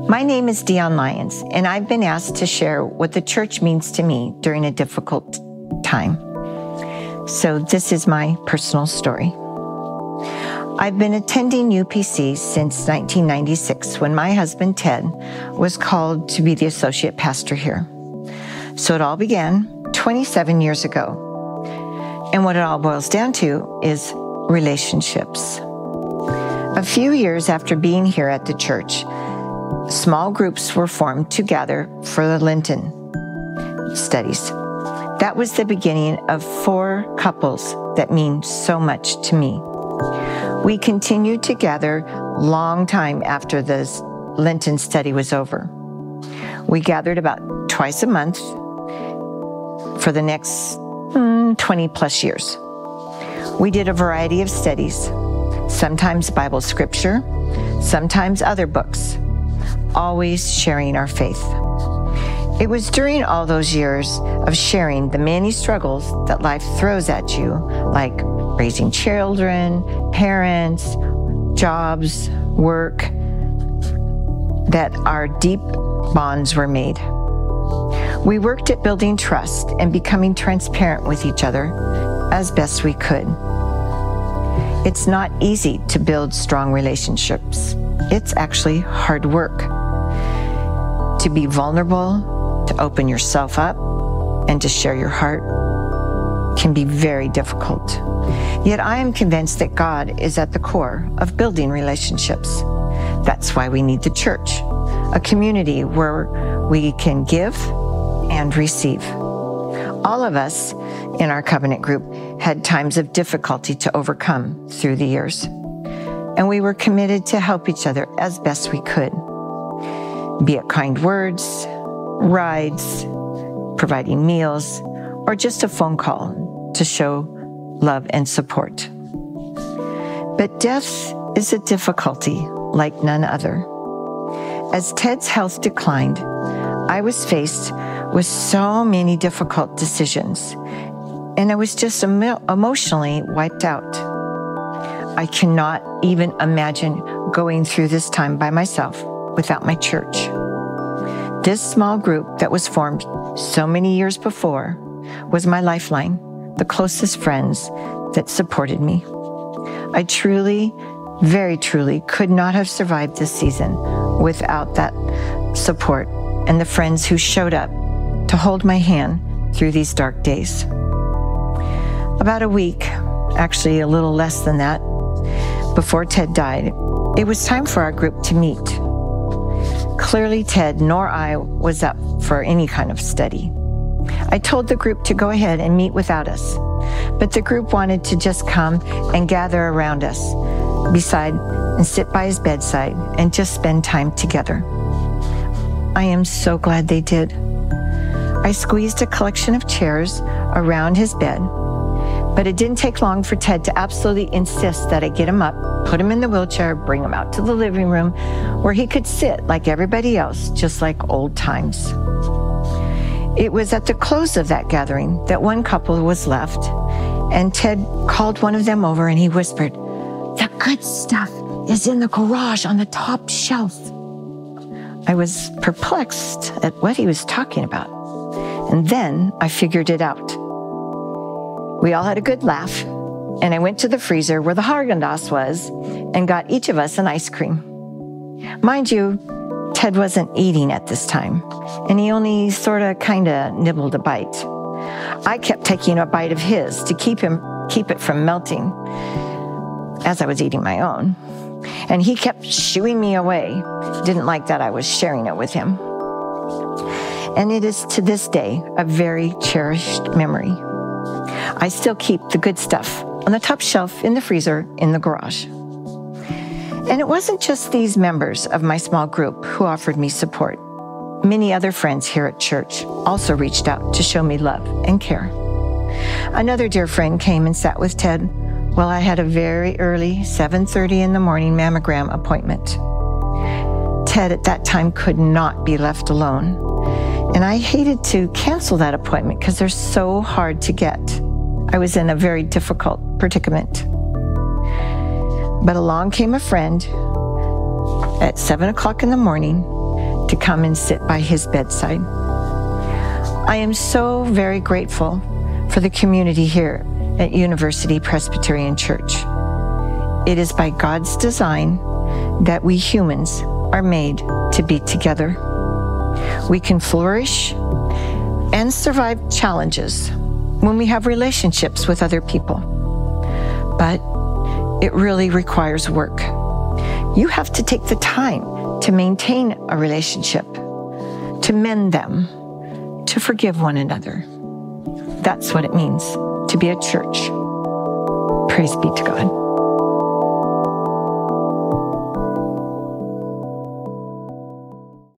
My name is Dione Lyons, and I've been asked to share what the church means to me during a difficult time. So this is my personal story. I've been attending UPC since 1996 when my husband Ted was called to be the associate pastor here. So it all began 27 years ago. And what it all boils down to is relationships. A few years after being here at the church, small groups were formed to gather for the Lenten studies. That was the beginning of 4 couples that mean so much to me. We continued to gather long time after this Lenten study was over. We gathered about twice a month for the next 20 plus years. We did a variety of studies, sometimes Bible scripture, sometimes other books, always sharing our faith. It was during all those years of sharing the many struggles that life throws at you, like raising children, parents, jobs, work, that our deep bonds were made. We worked at building trust and becoming transparent with each other as best we could. It's not easy to build strong relationships. It's actually hard work. To be vulnerable, to open yourself up, and to share your heart can be very difficult. Yet I am convinced that God is at the core of building relationships. That's why we need the church, a community where we can give and receive. All of us in our covenant group had times of difficulty to overcome through the years, and we were committed to help each other as best we could, be it kind words, rides, providing meals, or just a phone call to show love and support. But death is a difficulty like none other. As Ted's health declined, I was faced with so many difficult decisions, and I was just emotionally wiped out. I cannot even imagine going through this time by myself without my church. This small group that was formed so many years before was my lifeline, the closest friends that supported me. I truly, very truly could not have survived this season without that support and the friends who showed up to hold my hand through these dark days. About a week, actually a little less than that, before Ted died, it was time for our group to meet. Clearly, Ted nor I was up for any kind of study. I told the group to go ahead and meet without us, but the group wanted to just come and gather around us, beside and sit by his bedside and just spend time together. I am so glad they did. I squeezed a collection of chairs around his bed, but it didn't take long for Ted to absolutely insist that I get him up, put him in the wheelchair, bring him out to the living room where he could sit like everybody else, just like old times. It was at the close of that gathering that one couple was left, and Ted called one of them over and he whispered, "The good stuff is in the garage on the top shelf." I was perplexed at what he was talking about, and then I figured it out. We all had a good laugh, and I went to the freezer where the Haagen-Dazs was and got each of us an ice cream. Mind you, Ted wasn't eating at this time, and he only kind of nibbled a bite. I kept taking a bite of his to keep it from melting as I was eating my own, and he kept shooing me away. Didn't like that I was sharing it with him. And it is to this day a very cherished memory. I still keep the good stuff on the top shelf in the freezer in the garage. And it wasn't just these members of my small group who offered me support. Many other friends here at church also reached out to show me love and care. Another dear friend came and sat with Ted while I had a very early 7:30 in the morning mammogram appointment. Ted at that time could not be left alone, and I hated to cancel that appointment because they're so hard to get. I was in a very difficult predicament. But along came a friend at 7 o'clock in the morning to come and sit by his bedside. I am so very grateful for the community here at University Presbyterian Church. It is by God's design that we humans are made to be together. We can flourish and survive challenges when we have relationships with other people. But it really requires work. You have to take the time to maintain a relationship, to mend them, to forgive one another. That's what it means to be a church. Praise be to God.